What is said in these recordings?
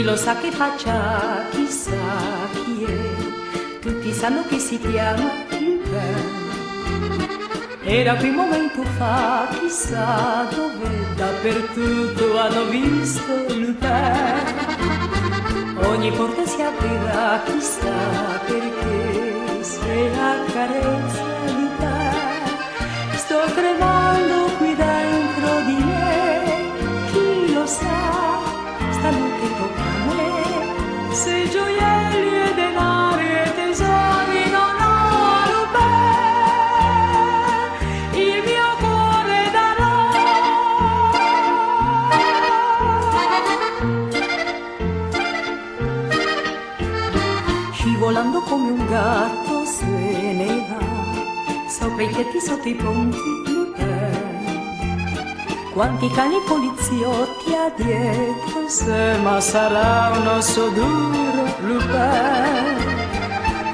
Chi lo sa che faccia, chissà chi è, tutti sanno che si chiama Lupin. Era qui un momento fa, chissà dove, dappertutto hanno visto Lupin. Ogni porta si aprirà, chissà perché, se accarezza Lupin. Sto tremando qui dentro di me, chi lo sa, stanotte tocca a me, se gioielli e denari e tesori non ho Lupin, il mio cuore darò. Scivolando come un gatto se ne va, sopra i tetti, sotto i ponti, Lupin. Quanti cani poliziotti ha dietro se, ma sarà un osso duro Lupin.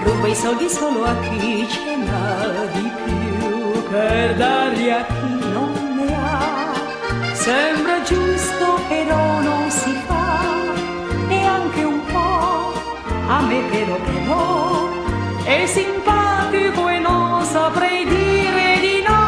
Ruba i soldi solo a chi ce n'ha di più, per darli a chi non ne ha. Sembra giusto però non si fa, neanche un po', a me però è simpatico e non saprei dire di no.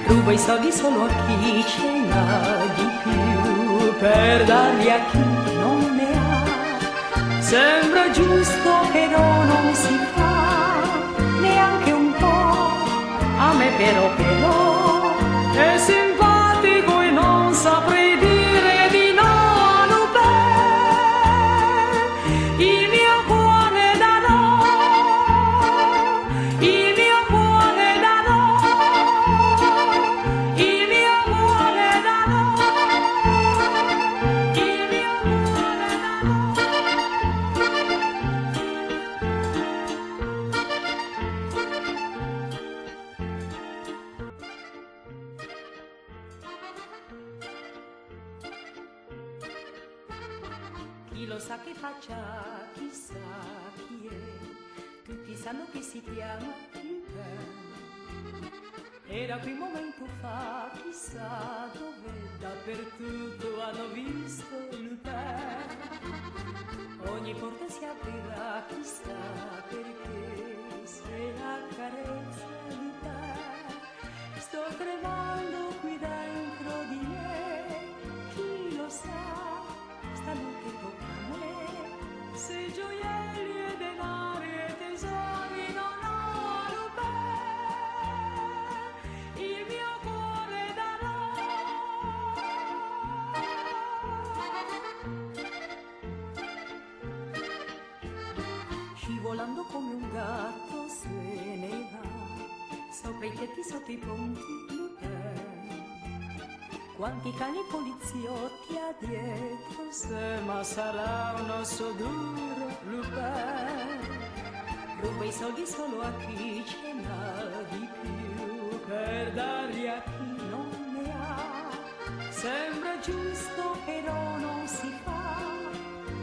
Ruba i soldi solo a chi ce n'ha di più, per darli a chi non ne ha. Sembra giusto però non si fa, neanche un po', a me però è simpatico e non saprei dire di no. Lupin, il mio cuore darò, il mio cuore darò. Chi lo sa che faccia, chissà chi è, tutti sanno che si chiama Lupin. Era qui un momento fa, chissà dove, dappertutto hanno visto Lupin. Ogni porta si aprirà, chissà perché, se accarezza Lupin. Sto tremando qui dentro di me, chi lo sa, stanotte tocca a me, se gioielli e denari e tesori non ho Lupin, il mio cuore darò. Scivolando come un gatto se ne va, sopra i tetti, sotto i ponti, Lupin. Quanti cani poliziotti ha dietro se, ma sarà un osso duro Lupin. Ruba i soldi solo a chi ce n'ha di più, per darli a chi non ne ha. Sembra giusto però non si fa,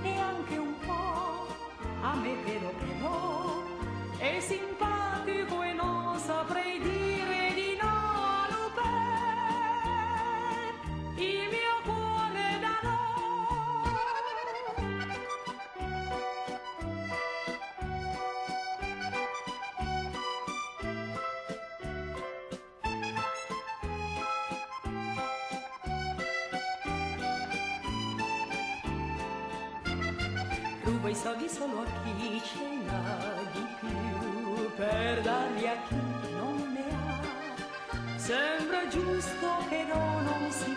neanche un po', a me però è simpatico e non saprei dire di no. Il mio cuore darò. Ruba i soldi solo a chi ce n'ha di più, per darli a chi non ne ha. Sembra giusto però non si